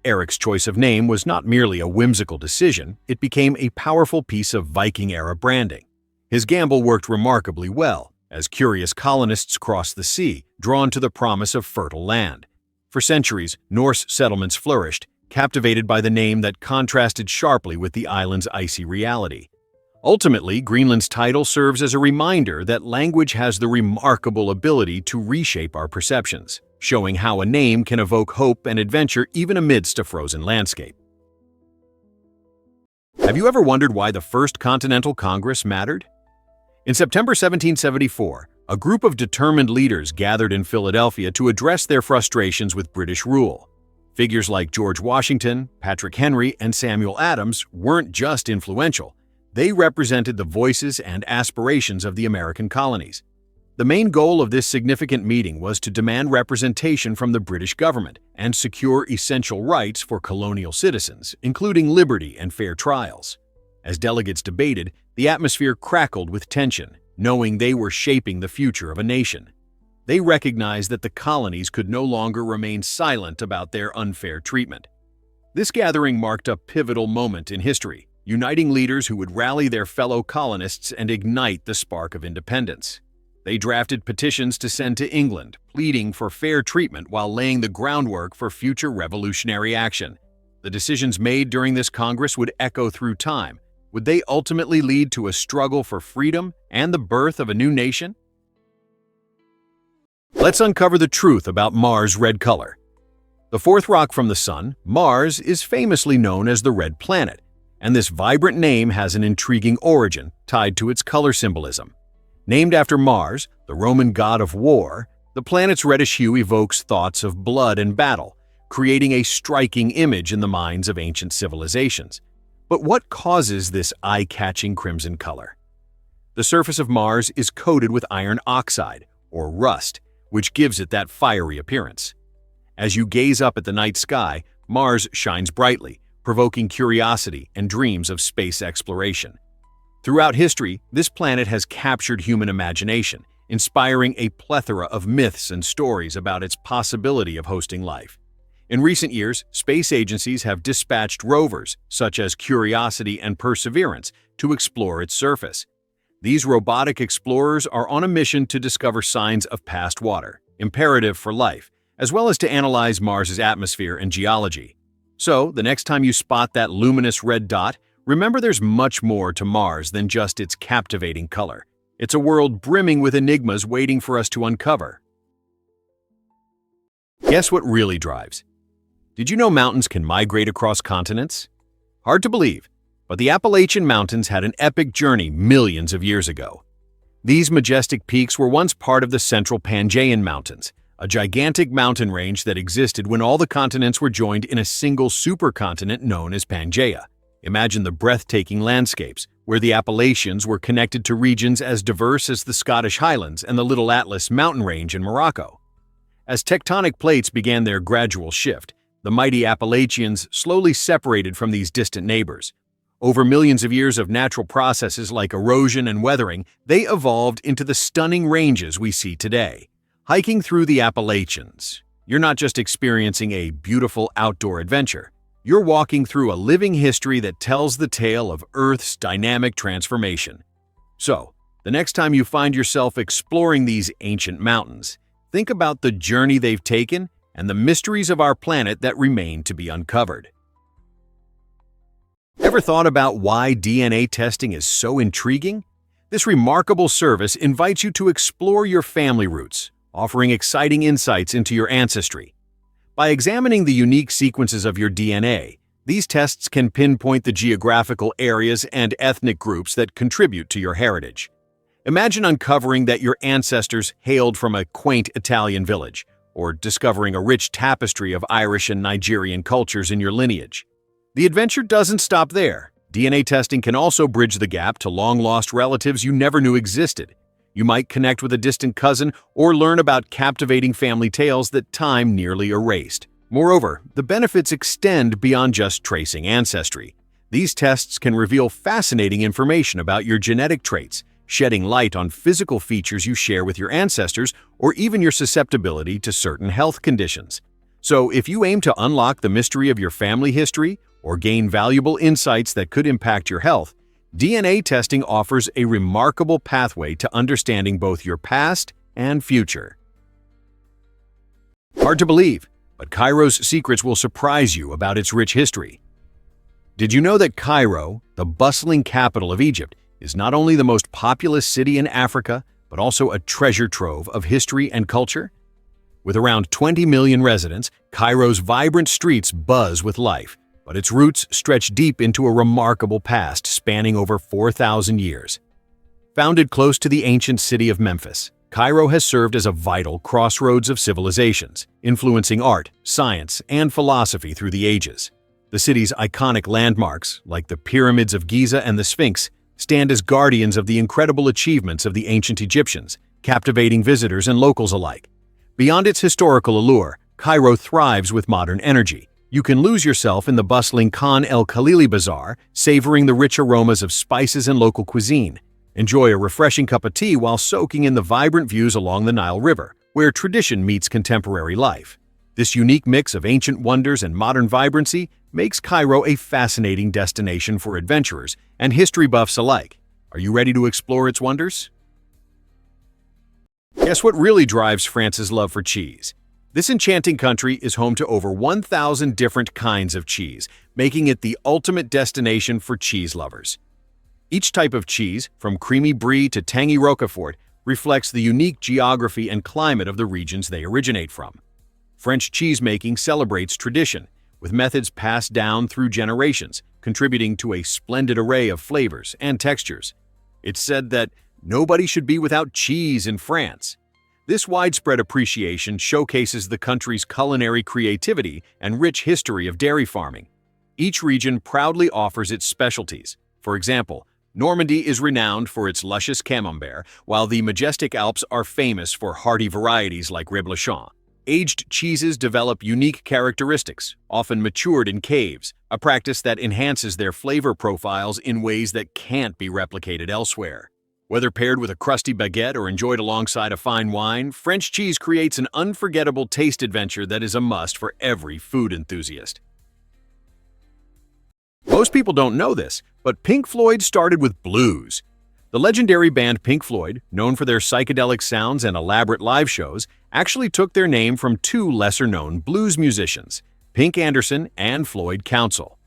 [SPEAKER 1] Eric's choice of name was not merely a whimsical decision, it became a powerful piece of Viking-era branding. His gamble worked remarkably well, as curious colonists crossed the sea, drawn to the promise of fertile land. For centuries, Norse settlements flourished, captivated by the name that contrasted sharply with the island's icy reality. Ultimately, Greenland's title serves as a reminder that language has the remarkable ability to reshape our perceptions, showing how a name can evoke hope and adventure even amidst a frozen landscape. Have you ever wondered why the First Continental Congress mattered? In September 1774, a group of determined leaders gathered in Philadelphia to address their frustrations with British rule. Figures like George Washington, Patrick Henry, and Samuel Adams weren't just influential. They represented the voices and aspirations of the American colonies. The main goal of this significant meeting was to demand representation from the British government and secure essential rights for colonial citizens, including liberty and fair trials. As delegates debated, the atmosphere crackled with tension, knowing they were shaping the future of a nation. They recognized that the colonies could no longer remain silent about their unfair treatment. This gathering marked a pivotal moment in history, uniting leaders who would rally their fellow colonists and ignite the spark of independence. They drafted petitions to send to England, pleading for fair treatment while laying the groundwork for future revolutionary action. The decisions made during this Congress would echo through time. Would they ultimately lead to a struggle for freedom and the birth of a new nation? Let's uncover the truth about Mars' red color. The fourth rock from the Sun, Mars, is famously known as the Red Planet, and this vibrant name has an intriguing origin tied to its color symbolism. Named after Mars, the Roman god of war, the planet's reddish hue evokes thoughts of blood and battle, creating a striking image in the minds of ancient civilizations. But what causes this eye-catching crimson color? The surface of Mars is coated with iron oxide, or rust, which gives it that fiery appearance. As you gaze up at the night sky, Mars shines brightly, provoking curiosity and dreams of space exploration. Throughout history, this planet has captured human imagination, inspiring a plethora of myths and stories about its possibility of hosting life. In recent years, space agencies have dispatched rovers, such as Curiosity and Perseverance, to explore its surface. These robotic explorers are on a mission to discover signs of past water, imperative for life, as well as to analyze Mars's atmosphere and geology. So, the next time you spot that luminous red dot, remember there's much more to Mars than just its captivating color. It's a world brimming with enigmas waiting for us to uncover. Guess what really drives? Did you know mountains can migrate across continents? Hard to believe, but the Appalachian Mountains had an epic journey millions of years ago. These majestic peaks were once part of the Central Pangaean Mountains, a gigantic mountain range that existed when all the continents were joined in a single supercontinent known as Pangaea. Imagine the breathtaking landscapes, where the Appalachians were connected to regions as diverse as the Scottish Highlands and the Little Atlas mountain range in Morocco. As tectonic plates began their gradual shift, the mighty Appalachians slowly separated from these distant neighbors. Over millions of years of natural processes like erosion and weathering, they evolved into the stunning ranges we see today. Hiking through the Appalachians, you're not just experiencing a beautiful outdoor adventure. You're walking through a living history that tells the tale of Earth's dynamic transformation. So, the next time you find yourself exploring these ancient mountains, think about the journey they've taken and the mysteries of our planet that remain to be uncovered. Ever thought about why DNA testing is so intriguing? This remarkable service invites you to explore your family roots, offering exciting insights into your ancestry. By examining the unique sequences of your DNA, these tests can pinpoint the geographical areas and ethnic groups that contribute to your heritage. Imagine uncovering that your ancestors hailed from a quaint Italian village, or discovering a rich tapestry of Irish and Nigerian cultures in your lineage. The adventure doesn't stop there. DNA testing can also bridge the gap to long-lost relatives you never knew existed. You might connect with a distant cousin or learn about captivating family tales that time nearly erased. Moreover, the benefits extend beyond just tracing ancestry. These tests can reveal fascinating information about your genetic traits, shedding light on physical features you share with your ancestors or even your susceptibility to certain health conditions. So, if you aim to unlock the mystery of your family history or gain valuable insights that could impact your health, DNA testing offers a remarkable pathway to understanding both your past and future. Hard to believe, but Cairo's secrets will surprise you about its rich history. Did you know that Cairo, the bustling capital of Egypt, is not only the most populous city in Africa, but also a treasure trove of history and culture? With around 20 million residents, Cairo's vibrant streets buzz with life, but its roots stretch deep into a remarkable past spanning over 4,000 years. Founded close to the ancient city of Memphis, Cairo has served as a vital crossroads of civilizations, influencing art, science, and philosophy through the ages. The city's iconic landmarks, like the pyramids of Giza and the Sphinx, stand as guardians of the incredible achievements of the ancient Egyptians, captivating visitors and locals alike. Beyond its historical allure, Cairo thrives with modern energy. You can lose yourself in the bustling Khan el-Khalili Bazaar, savoring the rich aromas of spices and local cuisine. Enjoy a refreshing cup of tea while soaking in the vibrant views along the Nile River, where tradition meets contemporary life. This unique mix of ancient wonders and modern vibrancy makes Cairo a fascinating destination for adventurers and history buffs alike. Are you ready to explore its wonders? Guess what really drives France's love for cheese? This enchanting country is home to over 1,000 different kinds of cheese, making it the ultimate destination for cheese lovers. Each type of cheese, from creamy brie to tangy roquefort, reflects the unique geography and climate of the regions they originate from. French cheesemaking celebrates tradition, with methods passed down through generations, contributing to a splendid array of flavors and textures. It's said that nobody should be without cheese in France. This widespread appreciation showcases the country's culinary creativity and rich history of dairy farming. Each region proudly offers its specialties. For example, Normandy is renowned for its luscious camembert, while the majestic Alps are famous for hearty varieties like Reblochon. Aged cheeses develop unique characteristics, often matured in caves, a practice that enhances their flavor profiles in ways that can't be replicated elsewhere. Whether paired with a crusty baguette or enjoyed alongside a fine wine, French cheese creates an unforgettable taste adventure that is a must for every food enthusiast. Most people don't know this, but Pink Floyd started with blues. The legendary band Pink Floyd, known for their psychedelic sounds and elaborate live shows, actually took their name from two lesser-known blues musicians, Pink Anderson and Floyd Council.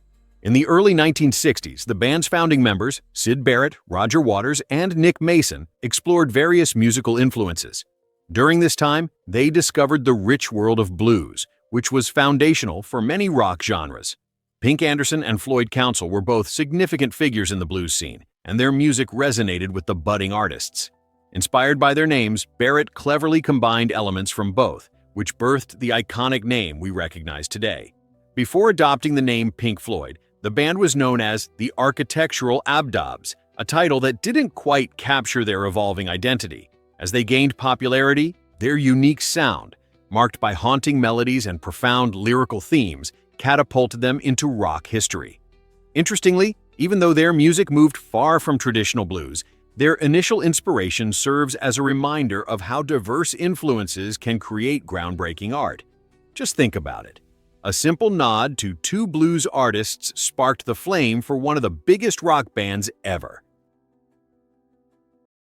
[SPEAKER 1] In the early 1960s, the band's founding members, Syd Barrett, Roger Waters, and Nick Mason, explored various musical influences. During this time, they discovered the rich world of blues, which was foundational for many rock genres. Pink Anderson and Floyd Council were both significant figures in the blues scene, and their music resonated with the budding artists. Inspired by their names, Barrett cleverly combined elements from both, which birthed the iconic name we recognize today. Before adopting the name Pink Floyd, the band was known as the Architectural Abdabs, a title that didn't quite capture their evolving identity. As they gained popularity, their unique sound, marked by haunting melodies and profound lyrical themes, catapulted them into rock history. Interestingly, even though their music moved far from traditional blues, their initial inspiration serves as a reminder of how diverse influences can create groundbreaking art. Just think about it. A simple nod to two blues artists sparked the flame for one of the biggest rock bands ever.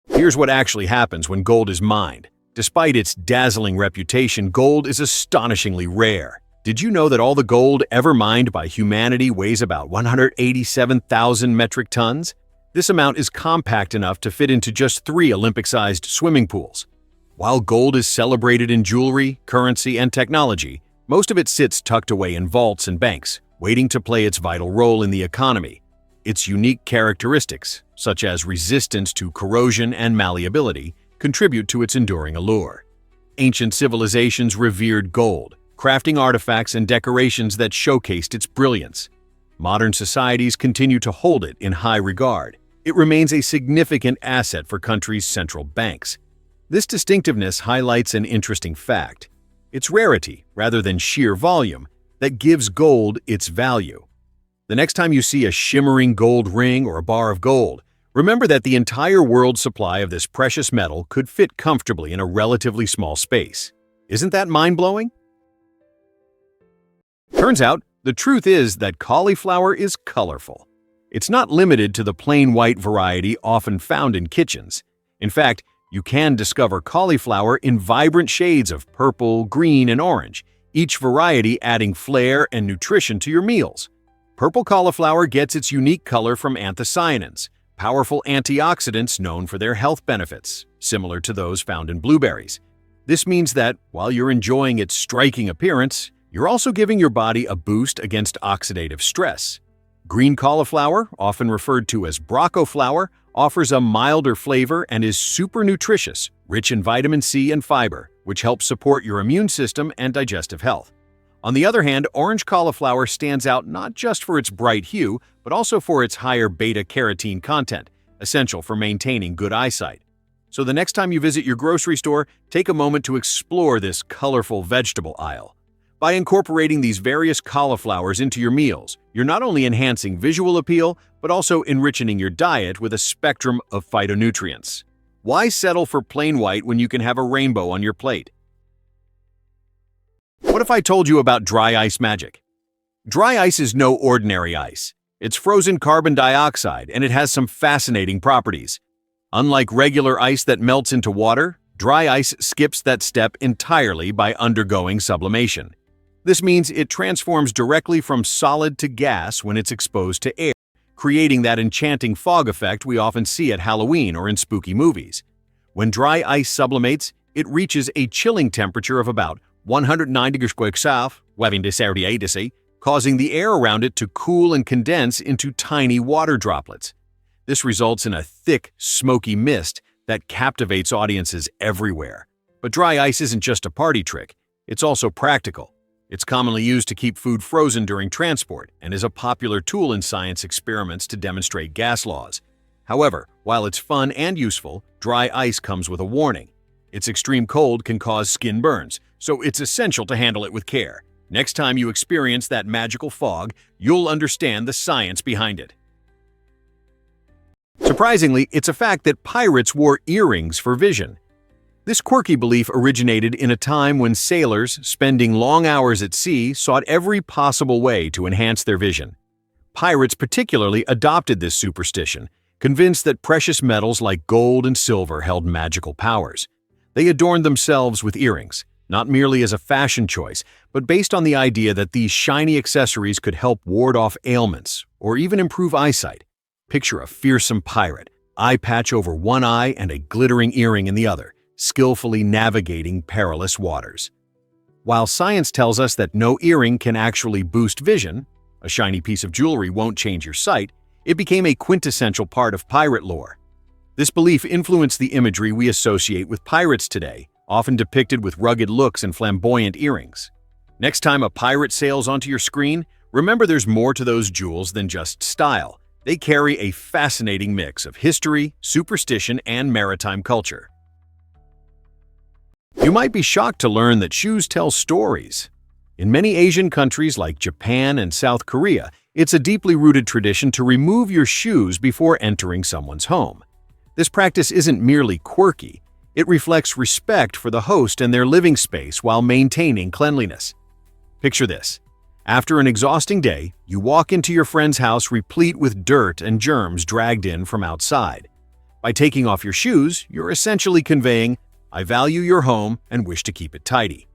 [SPEAKER 1] Here's what actually happens when gold is mined. Despite its dazzling reputation, gold is astonishingly rare. Did you know that all the gold ever mined by humanity weighs about 187,000 metric tons? This amount is compact enough to fit into just 3 Olympic-sized swimming pools. While gold is celebrated in jewelry, currency, and technology, most of it sits tucked away in vaults and banks, waiting to play its vital role in the economy. Its unique characteristics, such as resistance to corrosion and malleability, contribute to its enduring allure. Ancient civilizations revered gold, crafting artifacts and decorations that showcased its brilliance. Modern societies continue to hold it in high regard. It remains a significant asset for countries' central banks. This distinctiveness highlights an interesting fact. It's rarity, rather than sheer volume, that gives gold its value. The next time you see a shimmering gold ring or a bar of gold, remember that the entire world's supply of this precious metal could fit comfortably in a relatively small space. Isn't that mind-blowing? Turns out, the truth is that cauliflower is colorful. It's not limited to the plain white variety often found in kitchens. In fact, you can discover cauliflower in vibrant shades of purple, green, and orange, each variety adding flair and nutrition to your meals. Purple cauliflower gets its unique color from anthocyanins, powerful antioxidants known for their health benefits, similar to those found in blueberries. This means that, while you're enjoying its striking appearance, you're also giving your body a boost against oxidative stress. Green cauliflower, often referred to as broccoflower, offers a milder flavor and is super nutritious, rich in vitamin C and fiber, which helps support your immune system and digestive health. On the other hand, orange cauliflower stands out not just for its bright hue, but also for its higher beta-carotene content, essential for maintaining good eyesight. So the next time you visit your grocery store, take a moment to explore this colorful vegetable aisle. By incorporating these various cauliflowers into your meals, you're not only enhancing visual appeal, but also enriching your diet with a spectrum of phytonutrients. Why settle for plain white when you can have a rainbow on your plate? What if I told you about dry ice magic? Dry ice is no ordinary ice. It's frozen carbon dioxide, and it has some fascinating properties. Unlike regular ice that melts into water, dry ice skips that step entirely by undergoing sublimation. This means it transforms directly from solid to gas when it's exposed to air, creating that enchanting fog effect we often see at Halloween or in spooky movies. When dry ice sublimates, it reaches a chilling temperature of about 109 degrees Celsius, causing the air around it to cool and condense into tiny water droplets. This results in a thick, smoky mist that captivates audiences everywhere. But dry ice isn't just a party trick, it's also practical. It's commonly used to keep food frozen during transport and is a popular tool in science experiments to demonstrate gas laws. However, while it's fun and useful, dry ice comes with a warning. Its extreme cold can cause skin burns, so it's essential to handle it with care. Next time you experience that magical fog, you'll understand the science behind it. Surprisingly, it's a fact that pirates wore earrings for vision. This quirky belief originated in a time when sailors, spending long hours at sea, sought every possible way to enhance their vision. Pirates particularly adopted this superstition, convinced that precious metals like gold and silver held magical powers. They adorned themselves with earrings, not merely as a fashion choice, but based on the idea that these shiny accessories could help ward off ailments or even improve eyesight. Picture a fearsome pirate, eye patch over one eye and a glittering earring in the other, skillfully navigating perilous waters. While science tells us that no earring can actually boost vision, a shiny piece of jewelry won't change your sight, it became a quintessential part of pirate lore. This belief influenced the imagery we associate with pirates today, often depicted with rugged looks and flamboyant earrings. Next time a pirate sails onto your screen, remember there's more to those jewels than just style. They carry a fascinating mix of history, superstition, and maritime culture. You might be shocked to learn that shoes tell stories. In many Asian countries like Japan and South Korea, it's a deeply rooted tradition to remove your shoes before entering someone's home. This practice isn't merely quirky, it reflects respect for the host and their living space while maintaining cleanliness. Picture this. After an exhausting day, you walk into your friend's house replete with dirt and germs dragged in from outside. By taking off your shoes, you're essentially conveying, "I value your home and wish to keep it tidy."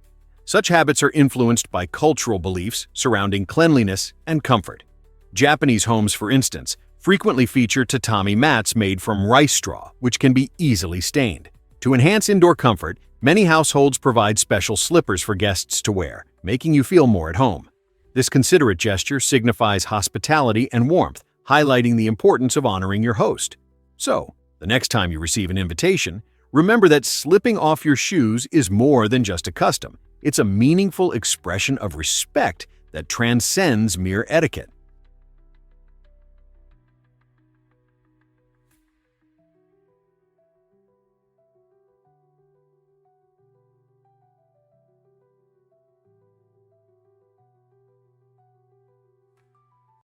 [SPEAKER 1] Such habits are influenced by cultural beliefs surrounding cleanliness and comfort. Japanese homes, for instance, frequently feature tatami mats made from rice straw, which can be easily stained. To enhance indoor comfort, many households provide special slippers for guests to wear, making you feel more at home. This considerate gesture signifies hospitality and warmth, highlighting the importance of honoring your host. So, the next time you receive an invitation, remember that slipping off your shoes is more than just a custom. It's a meaningful expression of respect that transcends mere etiquette.